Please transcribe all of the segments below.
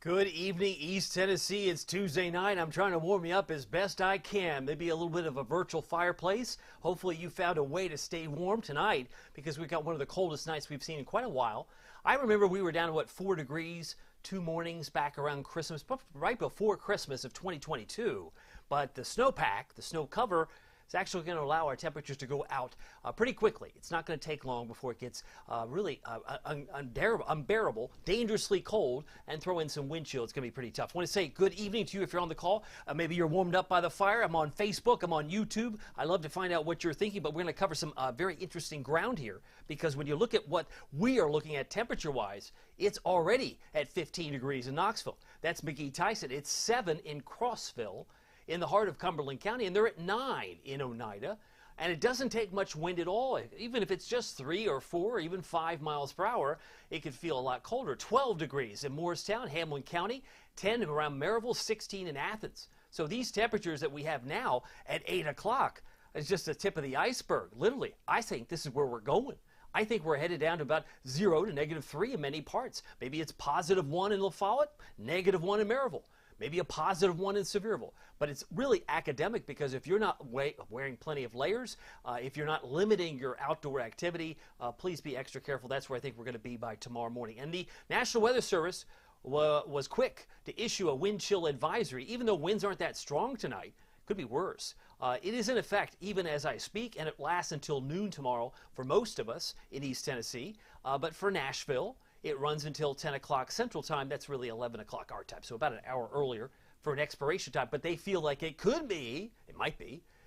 Good evening, East Tennessee. It's Tuesday night. I'm trying to warm you up as best I can. Maybe a little bit of a virtual fireplace. Hopefully you found a way to stay warm tonight because we've got one of the coldest nights we've seen in quite a while. I remember we were down to, 4 degrees 2 mornings back around Christmas, right before Christmas of 2022. But the snowpack, the snow cover, is actually going to allow our temperatures to go out pretty quickly. It's not going to take long before it gets really unbearable, dangerously cold, and throw in some wind chill. It's going to be pretty tough. I want to say good evening to you if you're on the call. Maybe you're warmed up by the fire. I'm on Facebook. I'm on YouTube. I love to find out what you're thinking, but we're going to cover some very interesting ground here because when you look at what we are looking at temperature-wise, it's already at 15 degrees in Knoxville. That's McGee-Tyson. It's 7 in Crossville, in the heart of Cumberland County, and they're at 9 in Oneida. And it doesn't take much wind at all. Even if it's just 3 or 4 or even 5 miles per hour, it could feel a lot colder. 12 degrees in Morristown, Hamlin County, 10 around Maryville, 16 in Athens. So these temperatures that we have now at 8 o'clock is just the tip of the iceberg. Literally, I think this is where we're going. I think we're headed down to about 0 to -3 in many parts. Maybe it's +1 in La Follette, -1 in Maryville. Maybe a +1 in Sevierville. But it's really academic because if you're not wearing plenty of layers, if you're not limiting your outdoor activity, please be extra careful. That's where I think we're going to be by tomorrow morning. And the National Weather Service was quick to issue a wind chill advisory. Even though winds aren't that strong tonight, could be worse. It is in effect even as I speak, and it lasts until noon tomorrow for most of us in East Tennessee. But for Nashville, it runs until 10 o'clock Central Time. That's really 11 o'clock our time, so about an hour earlier for an expiration time. But they feel like it could be,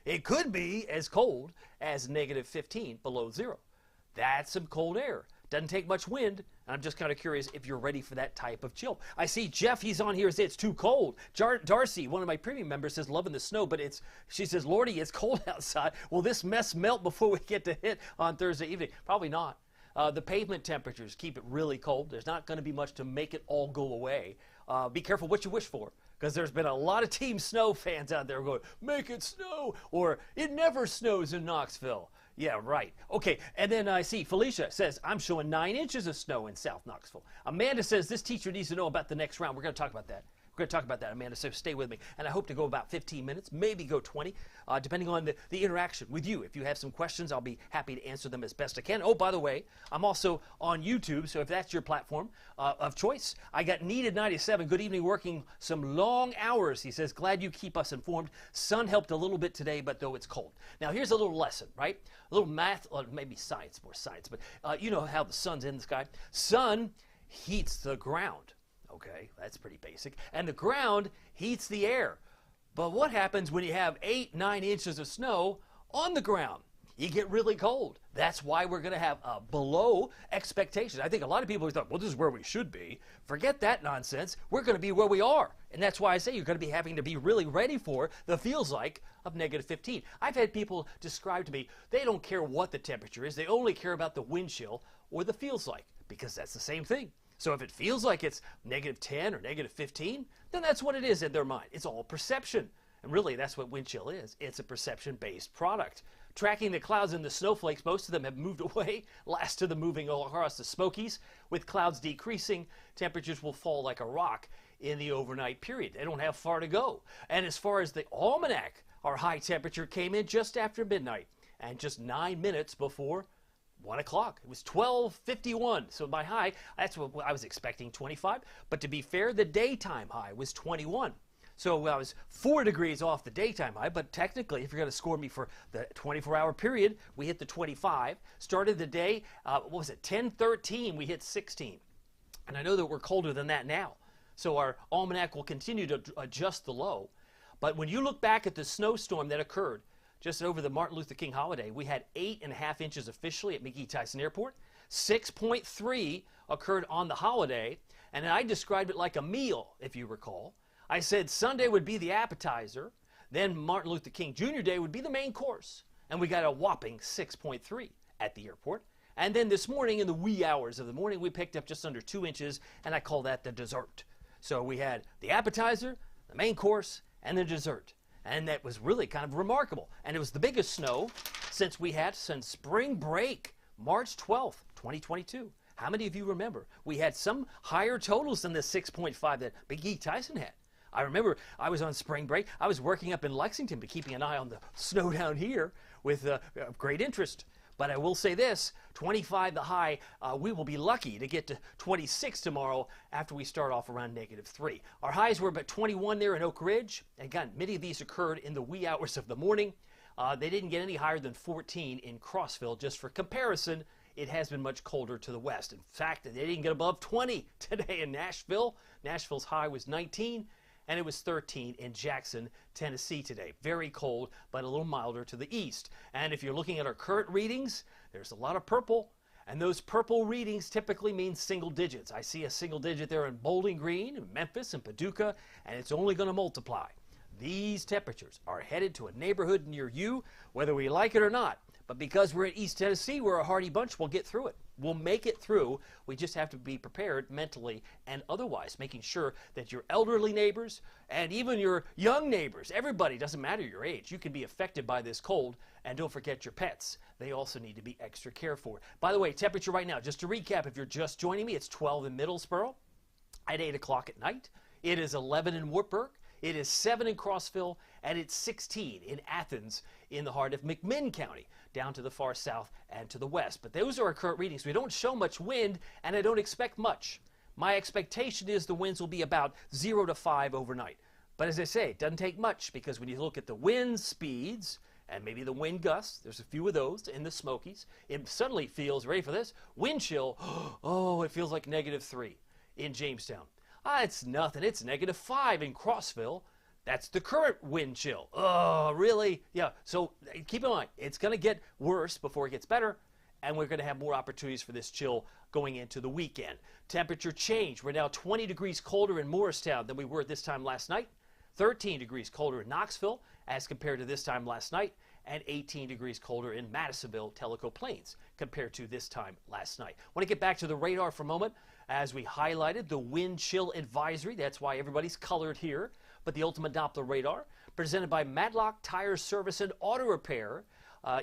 it could be as cold as -15 below 0. That's some cold air. Doesn't take much wind. I'm just kind of curious if you're ready for that type of chill. I see Jeff, he's on here, says it's too cold. Darcy, one of my premium members, says loving the snow, but she says, Lordy, it's cold outside. Will this mess melt before we get to hit on Thursday evening? Probably not. The pavement temperatures keep it really cold. There's not going to be much to make it all go away. Be careful what you wish for, because there's been a lot of Team Snow fans out there going, make it snow, or it never snows in Knoxville. Yeah, right. Okay, and then I see Felicia says, I'm showing 9 inches of snow in South Knoxville. Amanda says, this teacher needs to know about the next round. We're going to talk about that. We're going to talk about that, Amanda, so stay with me. And I hope to go about 15 minutes, maybe go 20, depending on the interaction with you. If you have some questions, I'll be happy to answer them as best I can. Oh, by the way, I'm also on YouTube, so if that's your platform of choice, I got Needed97. Good evening, working some long hours. He says, glad you keep us informed. Sun helped a little bit today, but though it's cold. Now, here's a little lesson, right? A little math, or maybe science, more science, but you know how the sun's in the sky. Sun heats the ground. Okay, that's pretty basic. And the ground heats the air. But what happens when you have 8, 9 inches of snow on the ground? You get really cold. That's why we're going to have below expectations. I think a lot of people thought, well, this is where we should be. Forget that nonsense. We're going to be where we are. And that's why I say you're going to be having to be really ready for the feels like of -15. I've had people describe to me, they don't care what the temperature is. They only care about the wind chill or the feels like, because that's the same thing. So if it feels like it's -10 or -15, then that's what it is in their mind. It's all perception. And really, that's what wind chill is. It's a perception-based product. Tracking the clouds and the snowflakes, most of them have moved away. Last of them moving all across the Smokies. With clouds decreasing, temperatures will fall like a rock in the overnight period. They don't have far to go. And as far as the almanac, our high temperature came in just after midnight and just 9 minutes before 1 o'clock. It was 12:51. So my high, that's what I was expecting, 25. But to be fair, the daytime high was 21. So I was 4 degrees off the daytime high, but technically, if you're going to score me for the 24-hour period, we hit the 25. Started the day, 10:13, we hit 16. And I know that we're colder than that now. So our almanac will continue to adjust the low. But when you look back at the snowstorm that occurred just over the Martin Luther King holiday, we had 8.5 inches officially at McGee-Tyson Airport. 6.3 occurred on the holiday, and I described it like a meal, if you recall. I said Sunday would be the appetizer, then Martin Luther King Jr. Day would be the main course, and we got a whopping 6.3 at the airport. And then this morning, in the wee hours of the morning, we picked up just under 2 inches, and I call that the dessert. So we had the appetizer, the main course, and the dessert. And that was really kind of remarkable. And it was the biggest snow since spring break, March 12th, 2022. How many of you remember we had some higher totals than the 6.5 that Big E Tyson had? I remember I was on spring break. I was working up in Lexington, but keeping an eye on the snow down here with great interest. But I will say this, 25 the high, we will be lucky to get to 26 tomorrow after we start off around -3. Our highs were about 21 there in Oak Ridge. Again, many of these occurred in the wee hours of the morning. They didn't get any higher than 14 in Crossville. Just for comparison, it has been much colder to the west. In fact, they didn't get above 20 today in Nashville. Nashville's high was 19. And it was 13 in Jackson, Tennessee today. Very cold, but a little milder to the east. And if you're looking at our current readings, there's a lot of purple. And those purple readings typically mean single digits. I see a single digit there in Bowling Green, in Memphis, and Paducah, and it's only going to multiply. These temperatures are headed to a neighborhood near you, whether we like it or not. But because we're in East Tennessee, we're a hardy bunch, we'll get through it. We'll make it through. We just have to be prepared mentally and otherwise, making sure that your elderly neighbors and even your young neighbors, everybody, doesn't matter your age, you can be affected by this cold. And don't forget your pets. They also need to be extra cared for. By the way, temperature right now, just to recap, if you're just joining me, it's 12 in Middlesboro at 8 o'clock at night. It is 11 in Wartburg. It is 7 in Crossville, and it's 16 in Athens in the heart of McMinn County, down to the far south and to the west. But those are our current readings. We don't show much wind, and I don't expect much. My expectation is the winds will be about 0 to 5 overnight. But as I say, it doesn't take much, because when you look at the wind speeds and maybe the wind gusts, there's a few of those in the Smokies, it suddenly feels, ready for this, wind chill, oh, it feels like -3 in Jamestown. It's nothing. It's -5 in Crossville. That's the current wind chill. Oh, really? Yeah. So keep in mind, it's going to get worse before it gets better, and we're going to have more opportunities for this chill going into the weekend. Temperature change. We're now 20 degrees colder in Morristown than we were this time last night. 13 degrees colder in Knoxville as compared to this time last night, and 18 degrees colder in Madisonville, Tellico Plains compared to this time last night. I want to get back to the radar for a moment. As we highlighted, the wind chill advisory, that's why everybody's colored here, but the ultimate Doppler radar, presented by Matlock Tire Service and Auto Repair,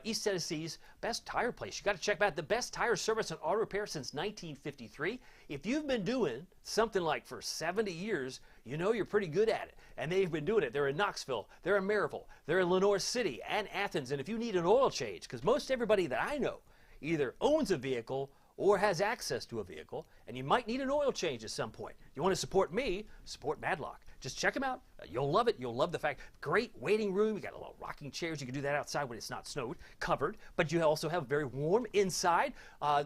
East Tennessee's best tire place. You got to check out the best tire service and auto repair since 1953. If you've been doing something like for 70 years, you know you're pretty good at it. And they've been doing it. They're in Knoxville, they're in Maryville, they're in Lenoir City and Athens. And if you need an oil change, because most everybody that I know either owns a vehicle or has access to a vehicle, and you might need an oil change at some point. You want to support me, support Madlock. Just check them out. You'll love it. You'll love the fact. Great waiting room. You got a little rocking chairs. You can do that outside when it's not snowed, covered. But you also have very warm inside.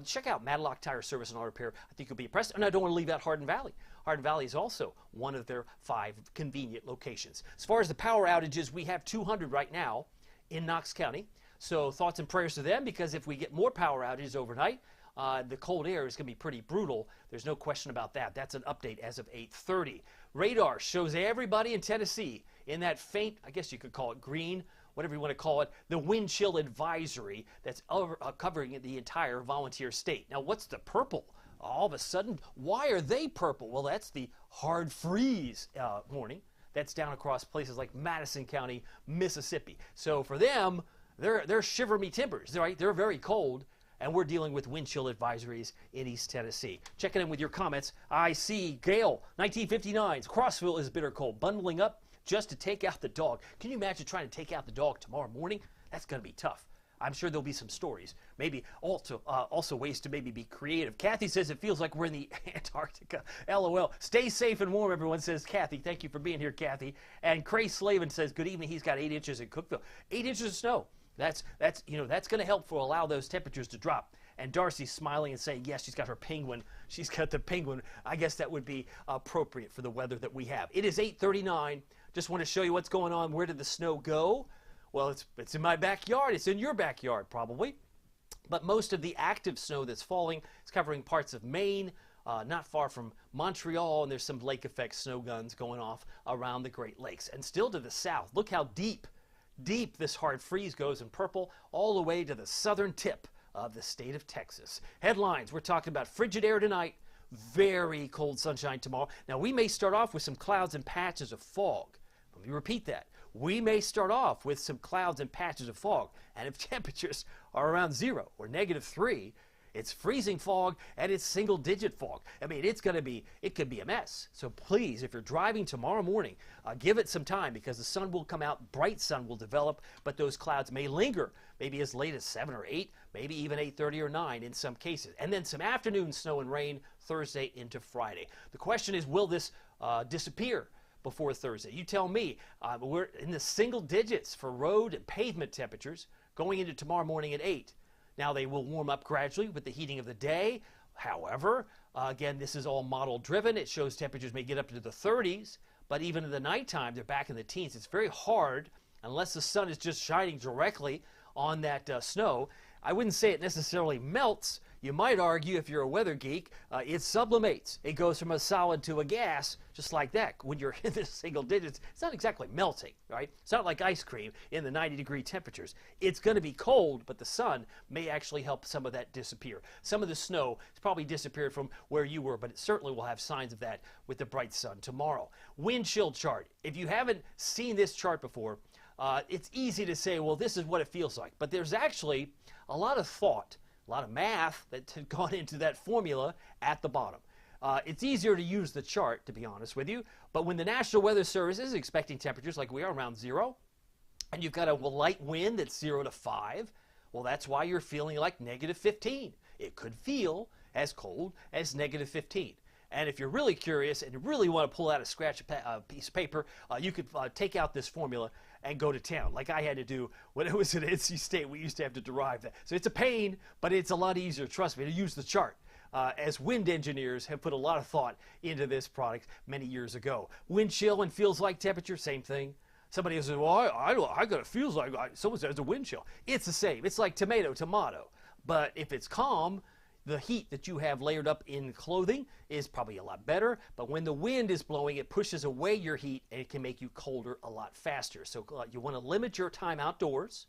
Check out Madlock Tire Service and Auto Repair. I think you'll be impressed. And I don't want to leave out Hardin Valley. Hardin Valley is also one of their 5 convenient locations. As far as the power outages, we have 200 right now in Knox County. So thoughts and prayers to them, because if we get more power outages overnight, the cold air is going to be pretty brutal. There's no question about that. That's an update as of 8:30. Radar shows everybody in Tennessee in that faint, I guess you could call it green, whatever you want to call it, the wind chill advisory that's covering the entire volunteer state. Now, what's the purple? All of a sudden, why are they purple? Well, that's the hard freeze warning. That's down across places like Madison County, Mississippi. So for them, they're shiver me timbers, right? They're very cold. And we're dealing with wind chill advisories in East Tennessee. Checking in with your comments. I see Gail, 1959's Crossville is bitter cold, bundling up just to take out the dog. Can you imagine trying to take out the dog tomorrow morning? That's going to be tough. I'm sure there'll be some stories. Maybe also ways to maybe be creative. Kathy says it feels like we're in the Antarctica. LOL. Stay safe and warm, everyone, says Kathy. Thank you for being here, Kathy. And Cray Slavin says, good evening. He's got 8 inches in Cookville. 8 inches of snow. That's going to help for allow those temperatures to drop. And Darcy's smiling and saying, yes, she's got her penguin. She's got the penguin. I guess that would be appropriate for the weather that we have. It is 8:39. Just want to show you what's going on. Where did the snow go? Well, it's in my backyard. It's in your backyard, probably. But most of the active snow that's falling is covering parts of Maine, not far from Montreal, and there's some lake effect snow guns going off around the Great Lakes. And still to the south, look how deep this hard freeze goes in purple all the way to the southern tip of the state of Texas. Headlines, we're talking about frigid air tonight, very cold sunshine tomorrow. Now, we may start off with some clouds and patches of fog. Let me repeat that. We may start off with some clouds and patches of fog, and if temperatures are around 0 or -3, It's freezing fog, and it's single-digit fog. I mean, it could be a mess. So please, if you're driving tomorrow morning, give it some time, because the sun will come out, bright sun will develop, but those clouds may linger, maybe as late as 7 or 8, maybe even 8:30 or 9 in some cases. And then some afternoon snow and rain Thursday into Friday. The question is, will this disappear before Thursday? You tell me. We're in the single digits for road and pavement temperatures going into tomorrow morning at 8. Now, they will warm up gradually with the heating of the day. However, again, this is all model driven. It shows temperatures may get up to the 30s, but even in the nighttime, they're back in the teens. It's very hard, unless the sun is just shining directly on that snow. I wouldn't say it necessarily melts. You might argue, if you're a weather geek, it sublimates. It goes from a solid to a gas, just like that. When you're in the single digits, it's not exactly melting, right? It's not like ice cream in the 90-degree temperatures. It's going to be cold, but the sun may actually help some of that disappear. Some of the snow has probably disappeared from where you were, but it certainly will have signs of that with the bright sun tomorrow. Wind chill chart. If you haven't seen this chart before, it's easy to say, well, this is what it feels like. But there's actually a lot of thought, a lot of math that had gone into that formula at the bottom. It's easier to use the chart, to be honest with you, but when the National Weather Service is expecting temperatures like we are around 0, and you've got a light wind that's 0 to 5, well, that's why you're feeling like negative 15. It could feel as cold as negative 15. And if you're really curious and you really want to pull out a piece of paper, you could take out this formula and go to town, like I had to do when I was at NC State. We used to have to derive that. So it's a pain, but it's a lot easier, trust me, to use the chart. As wind engineers have put a lot of thought into this product many years ago. Wind chill and feels like temperature, same thing. Somebody says, well, I got it feels like, someone says a wind chill. It's the same. It's like tomato. But if it's calm, the heat that you have layered up in clothing is probably a lot better, but when the wind is blowing, it pushes away your heat and it can make you colder a lot faster. So you want to limit your time outdoors.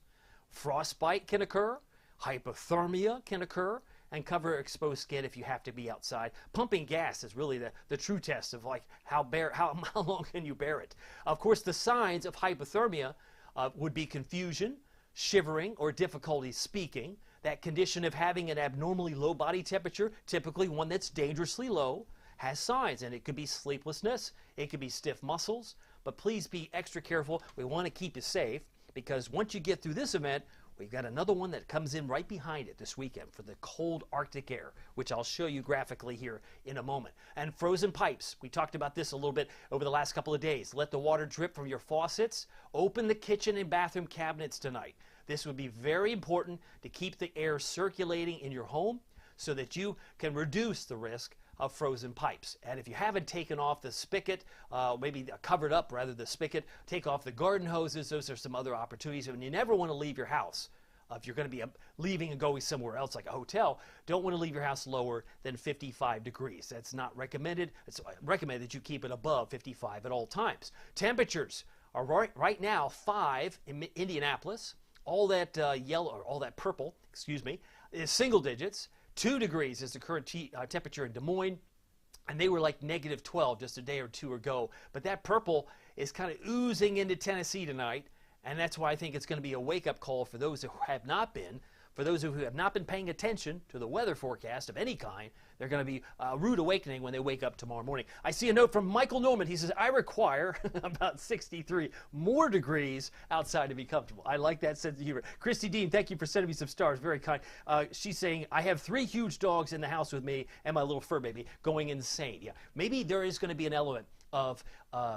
Frostbite can occur, hypothermia can occur, and cover exposed skin if you have to be outside. Pumping gas is really the true test of like how long can you bear it. Of course, the signs of hypothermia would be confusion, shivering, or difficulty speaking. That condition of having an abnormally low body temperature, typically one that's dangerously low, has signs, and it could be sleeplessness, it could be stiff muscles, but please be extra careful. We want to keep you safe, because once you get through this event, we've got another one that comes in right behind it this weekend for the cold Arctic air, which I'll show you graphically here in a moment. And frozen pipes. We talked about this a little bit over the last couple of days. Let the water drip from your faucets. Open the kitchen and bathroom cabinets tonight. This would be very important to keep the air circulating in your home so that you can reduce the risk of frozen pipes. And if you haven't taken off the spigot, maybe covered up rather the spigot, take off the garden hoses. Those are some other opportunities. And you never want to leave your house. If you're going to be leaving and going somewhere else like a hotel, don't want to leave your house lower than 55 degrees. That's not recommended. It's recommended that you keep it above 55 at all times. Temperatures are right now 5 in Indianapolis. All that yellow, or all that purple, excuse me, is single digits. 2 degrees is the current temperature in Des Moines, and they were like negative 12 just a day or two ago. But that purple is kind of oozing into Tennessee tonight, and that's why I think it's going to be a wake-up call for those who have not been. For those who have not been paying attention to the weather forecast of any kind, they're going to be a rude awakening when they wake up tomorrow morning. I see a note from Michael Norman. He says, I require about 63 more degrees outside to be comfortable. I like that sense of humor. Christy Dean, thank you for sending me some stars. Very kind. She's saying, I have 3 huge dogs in the house with me and my little fur baby going insane. Yeah, maybe there is going to be an element of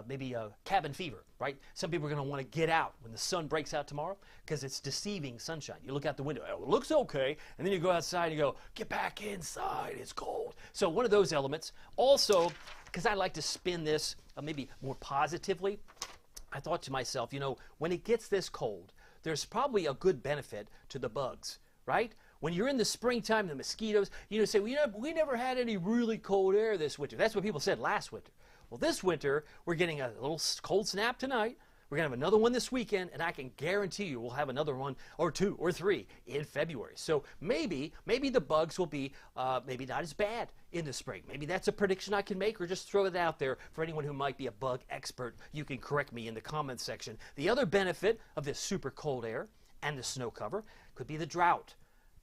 maybe cabin fever, right? Some people are going to want to get out when the sun breaks out tomorrow because it's deceiving sunshine. You look out the window, oh, it looks okay, and then you go outside and you go, get back inside, it's cold. So one of those elements. Also, because I like to spin this maybe more positively, I thought to myself, you know, when it gets this cold, there's probably a good benefit to the bugs, right? When you're in the springtime, the mosquitoes, you know, say, we never had any really cold air this winter. That's what people said last winter. Well, this winter, we're getting a little cold snap tonight. We're going to have another one this weekend, and I can guarantee you we'll have another one or 2 or 3 in February. So maybe the bugs will be maybe not as bad in the spring. Maybe that's a prediction I can make, or just throw it out there for anyone who might be a bug expert. You can correct me in the comments section. The other benefit of this super cold air and the snow cover could be the drought.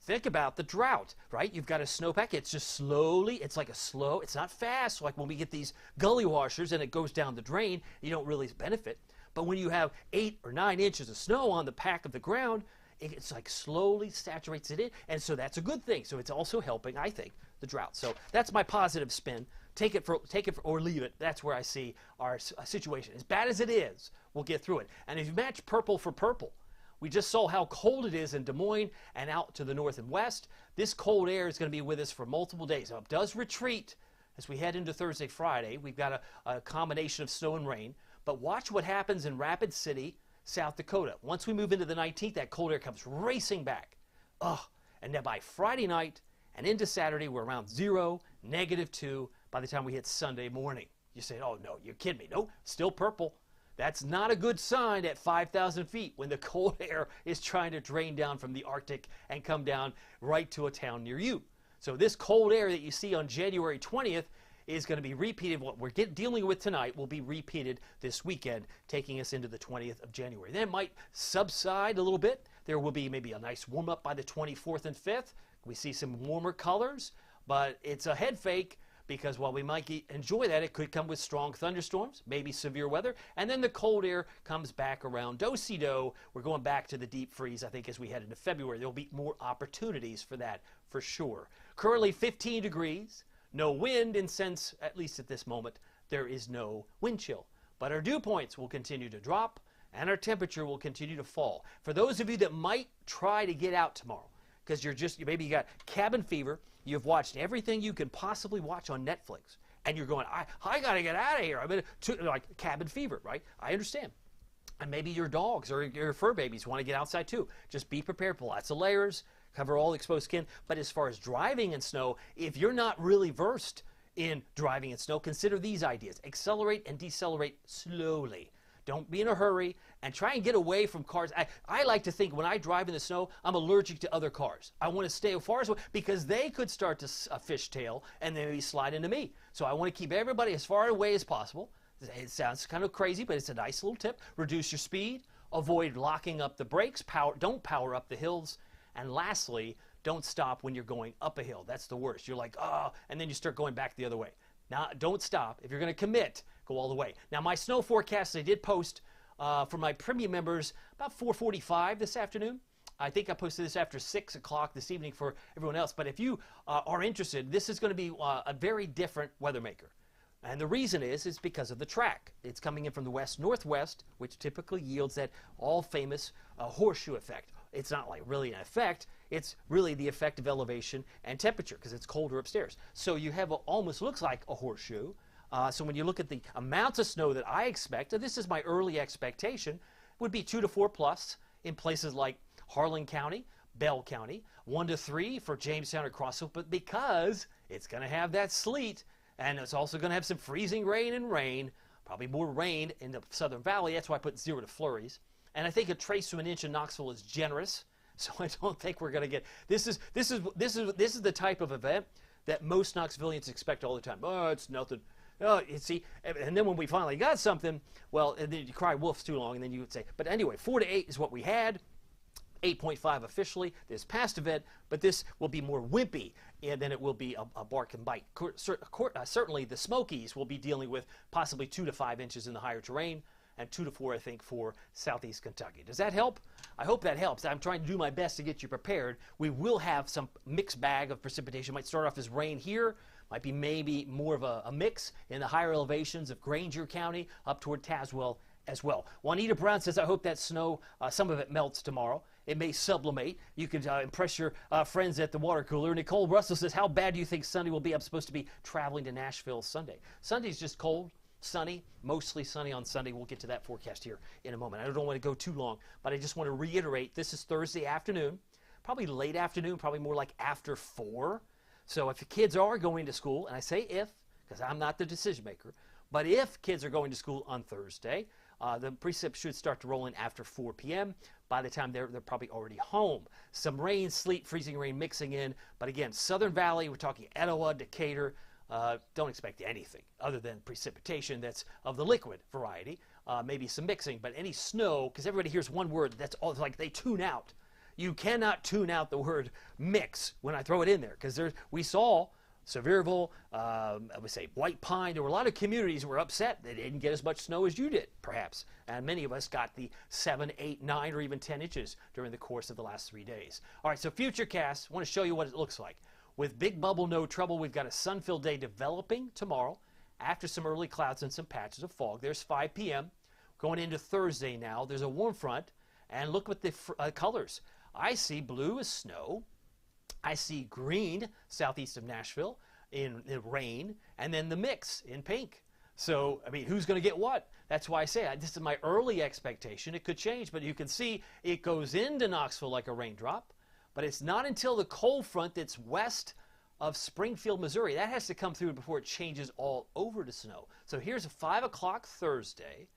think about the drought, right? You've got a snowpack. It's just slowly, it's like a slow, it's not fast. Like when we get these gully washers and it goes down the drain, you don't really benefit. But when you have 8 or 9 inches of snow on the pack of the ground, it's like slowly saturates it in. And so that's a good thing. So it's also helping, I think, the drought. So that's my positive spin. Take it for or leave it. That's where I see our situation. As bad as it is, we'll get through it. And if you match purple for purple, we just saw how cold it is in Des Moines and out to the north and west. This cold air is going to be with us for multiple days. Now, it does retreat as we head into Thursday, Friday. We've got a combination of snow and rain. But watch what happens in Rapid City, South Dakota. Once we move into the 19th, that cold air comes racing back. And then by Friday night and into Saturday, we're around 0, -2 by the time we hit Sunday morning. You say, oh, no, you're kidding me. No, still purple. That's not a good sign at 5,000 feet when the cold air is trying to drain down from the Arctic and come down right to a town near you. So this cold air that you see on January 20th is going to be repeated. What we're dealing with tonight will be repeated this weekend, taking us into the 20th of January. Then it might subside a little bit. There will be maybe a nice warm up by the 24th and 5th. We see some warmer colors, but it's a head fake, because while we might enjoy that, it could come with strong thunderstorms, maybe severe weather, and then the cold air comes back around do-si-do. We're going back to the deep freeze, I think, as we head into February. There'll be more opportunities for that, for sure. Currently 15 degrees, no wind, and since, at least at this moment, there is no wind chill. But our dew points will continue to drop, and our temperature will continue to fall. For those of you that might try to get out tomorrow, because maybe you got cabin fever, you've watched everything you can possibly watch on Netflix, and you're going, I got to get out of here. I mean, like cabin fever, right? I understand. And maybe your dogs or your fur babies want to get outside too. Just be prepared for lots of layers, cover all exposed skin. But as far as driving in snow, if you're not really versed in driving in snow, consider these ideas. Accelerate and decelerate slowly. Don't be in a hurry, and try and get away from cars. I like to think when I drive in the snow, I'm allergic to other cars. I want to stay as far as because they could start to fishtail and then maybe slide into me. So I want to keep everybody as far away as possible. It sounds kind of crazy, but it's a nice little tip. Reduce your speed. Avoid locking up the brakes. Don't power up the hills. And lastly, don't stop when you're going up a hill. That's the worst. You're like, oh, and then you start going back the other way. Now, don't stop. If you're going to commit, go all the way. Now, my snow forecast I did post for my premium members about 4:45 this afternoon. I think I posted this after 6 o'clock this evening for everyone else. But if you are interested, this is going to be a very different weather maker. And the reason is because of the track. It's coming in from the west-northwest, which typically yields that all-famous horseshoe effect. It's not like really an effect. It's really the effect of elevation and temperature because it's colder upstairs. So you have almost looks like a horseshoe. So when you look at the amounts of snow that I expect, and this is my early expectation, would be 2 to 4 plus in places like Harlan County, Bell County, 1 to 3 for Jamestown or Crossville, but because it's going to have that sleet, and it's also going to have some freezing rain and rain, probably more rain in the Southern Valley. That's why I put 0 to flurries. And I think a trace to an inch in Knoxville is generous. So I don't think we're going to get this is the type of event that most Knoxvillians expect all the time. Oh, it's nothing. Oh, you see, and then when we finally got something, well, and then you cry wolf too long, and then you would say, but anyway, 4 to 8 is what we had. 8.5 officially this past event, but this will be more wimpy than it will be a bark and bite. Certainly the Smokies will be dealing with possibly 2 to 5 inches in the higher terrain, and 2 to 4, I think, for southeast Kentucky. Does that help? I hope that helps. I'm trying to do my best to get you prepared. We will have some mixed bag of precipitation. Might start off as rain here, might be maybe more of a mix in the higher elevations of Granger County up toward Tazewell as well. Juanita Brown says, I hope that snow, some of it melts tomorrow. It may sublimate. You can impress your friends at the water cooler. Nicole Russell says, how bad do you think Sunday will be? I'm supposed to be traveling to Nashville Sunday. Sunday's just cold. Sunny, mostly sunny on Sunday. We'll get to that forecast here in a moment. I don't want to go too long, but I just want to reiterate, this is Thursday afternoon, probably late afternoon, probably more like after 4. So if the kids are going to school, and I say if, because I'm not the decision maker, but if kids are going to school on Thursday, the precip should start to roll in after 4 p.m. By the time they're probably already home. Some rain, sleet, freezing rain mixing in, but again, Southern Valley, we're talking Etowah, Decatur. Don't expect anything other than precipitation that's of the liquid variety. Maybe some mixing, but any snow, because everybody hears one word, that's all like they tune out. You cannot tune out the word mix when I throw it in there, because we saw Sevierville, I would say White Pine. There were a lot of communities who were upset they didn't get as much snow as you did, perhaps. And many of us got the 7, 8, 9, or even 10 inches during the course of the last 3 days. All right, so Futurecast, I want to show you what it looks like. With Big Bubble, no trouble, we've got a sun-filled day developing tomorrow after some early clouds and some patches of fog. There's 5 p.m. Going into Thursday now, there's a warm front, and look at the colors. I see blue as snow. I see green southeast of Nashville in rain, and then the mix in pink. So, I mean, who's going to get what? That's why I say this is my early expectation. It could change, but you can see it goes into Knoxville like a raindrop, but it's not until the cold front that's west of Springfield, Missouri. That has to come through before it changes all over to snow. So here's a 5 o'clock Thursday.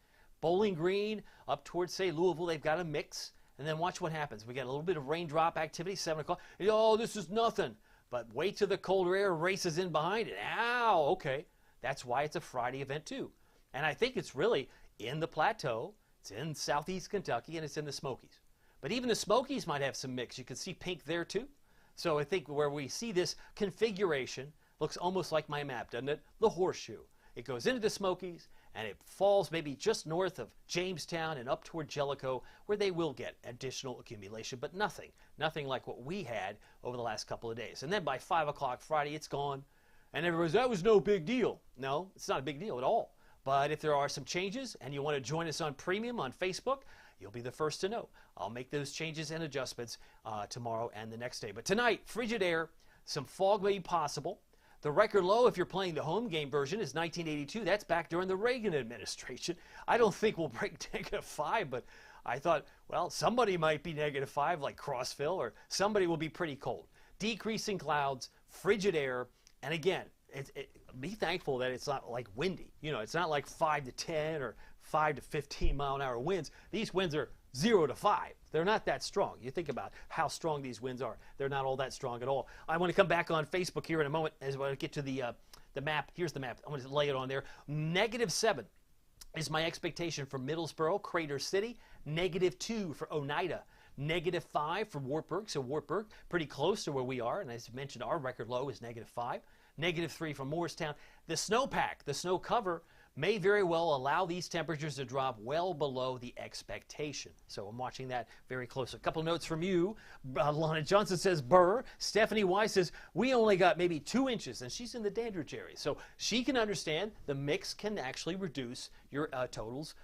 Bowling Green up towards, say, Louisville, they've got a mix. And then watch what happens. We got a little bit of raindrop activity, 7 o'clock. Oh, this is nothing. But wait till the colder air races in behind it. Ow, okay. That's why it's a Friday event too. And I think it's really in the plateau. It's in southeast Kentucky, and it's in the Smokies. But even the Smokies might have some mix. You can see pink there too. So I think where we see this configuration looks almost like my map, doesn't it? The horseshoe. It goes into the Smokies, and it falls maybe just north of Jamestown and up toward Jellicoe, where they will get additional accumulation, but nothing like what we had over the last couple of days. And then by 5 o'clock Friday, it's gone. And everybody's, that was no big deal. No, it's not a big deal at all. But if there are some changes and you want to join us on Premium on Facebook, you'll be the first to know. I'll make those changes and adjustments tomorrow and the next day. But tonight, frigid air, some fog may be possible. The record low, if you're playing the home game version, is 1982. That's back during the Reagan administration. I don't think we'll break -5, but I thought, well, somebody might be -5, like Crossville, or somebody will be pretty cold. Decreasing clouds, frigid air, and again, be thankful that it's not like windy. You know, it's not like 5 to 10 or 5 to 15 mile an hour winds. These winds are 0 to 5. They're not that strong. You think about how strong these winds are. They're not all that strong at all. I want to come back on Facebook here in a moment as I get to the map. Here's the map. I'm going to lay it on there. -7 is my expectation for Middlesboro, Crater City. -2 for Oneida. -5 for Wartburg. So Wartburg, pretty close to where we are. And as I mentioned, our record low is -5. -3 for Morristown. The snowpack, the snow cover, may very well allow these temperatures to drop well below the expectation. So I'm watching that very close. A couple notes from you. Lana Johnson says, Burr. Stephanie Weiss says, we only got maybe 2 inches, and she's in the Dandridge area. So she can understand the mix can actually reduce your totals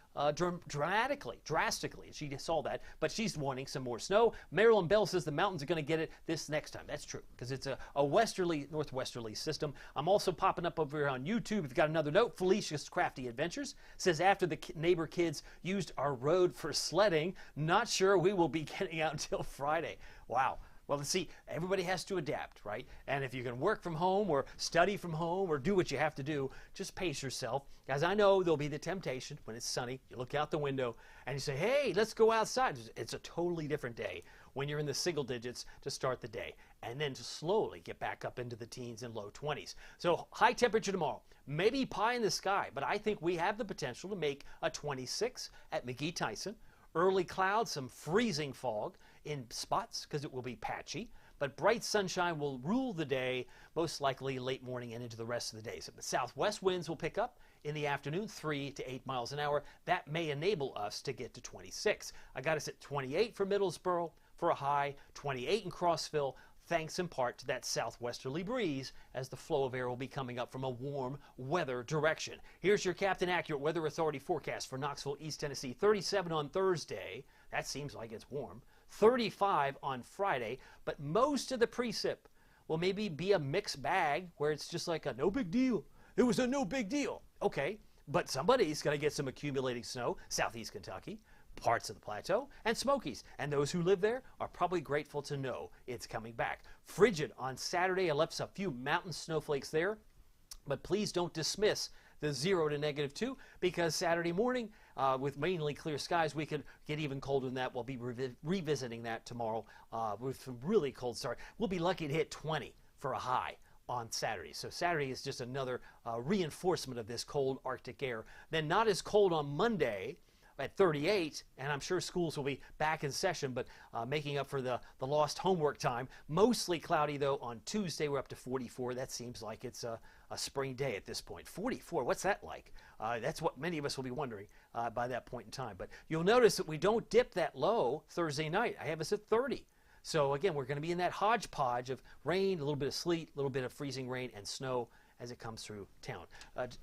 drastically. She saw that, but she's wanting some more snow. Marilyn Bell says the mountains are going to get it this next time. That's true, because it's a northwesterly system. I'm also popping up over here on YouTube. We've got another note. Felicia's Crafty Adventures says, after the neighbor kids used our road for sledding, not sure we will be getting out until Friday. Wow. Well, see, everybody has to adapt, right? And if you can work from home or study from home or do what you have to do, just pace yourself. As I know, there'll be the temptation when it's sunny. You look out the window and you say, hey, let's go outside. It's a totally different day when you're in the single digits to start the day, and then to slowly get back up into the teens and low 20s. So high temperature tomorrow. Maybe pie in the sky, but I think we have the potential to make a 26 at McGee-Tyson. Early clouds, some freezing fog in spots because it will be patchy, but bright sunshine will rule the day, most likely late morning and into the rest of the day. So the southwest winds will pick up in the afternoon, 3 to 8 miles an hour. That may enable us to get to 26. I got us at 28 for Middlesboro for a high, 28 in Crossville, thanks in part to that southwesterly breeze as the flow of air will be coming up from a warm weather direction. Here's your Captain Accurate Weather Authority forecast for Knoxville, East Tennessee. 37 on Thursday. That seems like it's warm. 35 on Friday, but most of the precip will maybe be a mixed bag where it's just like a no big deal. It was a no big deal. Okay, but somebody's going to get some accumulating snow, southeast Kentucky, parts of the plateau, and Smokies. And those who live there are probably grateful to know it's coming back. Frigid on Saturday. I left a few mountain snowflakes there, but please don't dismiss the 0 to -2, because Saturday morning, with mainly clear skies, we could get even colder than that. We'll be revisiting that tomorrow with some really cold start. We'll be lucky to hit 20 for a high on Saturday. So Saturday is just another reinforcement of this cold Arctic air. Then not as cold on Monday. at 38, and I'm sure schools will be back in session, but making up for the lost homework time. Mostly cloudy, though, on Tuesday. We're up to 44. That seems like it's a spring day at this point. 44, what's that like? That's what many of us will be wondering by that point in time. But you'll notice that we don't dip that low Thursday night. I have us at 30. So again, we're going to be in that hodgepodge of rain, a little bit of sleet, a little bit of freezing rain and snow as it comes through town.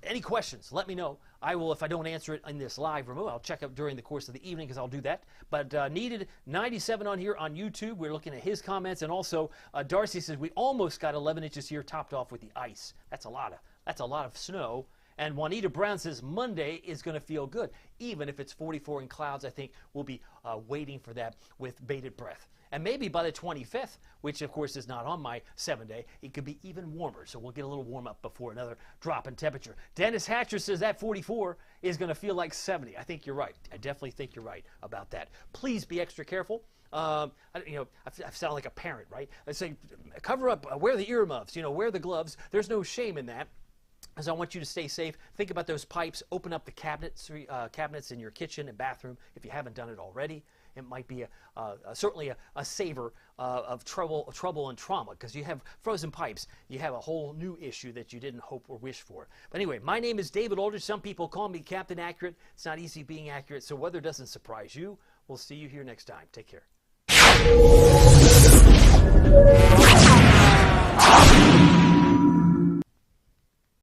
Any questions, let me know. I will, if I don't answer it in this live remote, I'll check up during the course of the evening because I'll do that. But needed 97 on here on YouTube. We're looking at his comments. And also, Darcy says, we almost got 11 inches here topped off with the ice. That's a lot of snow. And Juanita Brown says Monday is going to feel good. Even if it's 44 in clouds, I think we'll be waiting for that with bated breath. And maybe by the 25th, which of course is not on my 7-day, it could be even warmer. So we'll get a little warm up before another drop in temperature. Dennis Hatcher says that 44 is going to feel like 70. I think you're right. I definitely think you're right about that. Please be extra careful. I sound like a parent, right? I say, cover up, wear the earmuffs, wear the gloves. There's no shame in that. As I want you to stay safe, think about those pipes. Open up the cabinets in your kitchen and bathroom if you haven't done it already. It might be certainly a saver of trouble and trauma because you have frozen pipes. You have a whole new issue that you didn't hope or wish for. But anyway, my name is David Aldridge. Some people call me Captain Accurate. It's not easy being accurate, so weather doesn't surprise you. We'll see you here next time. Take care.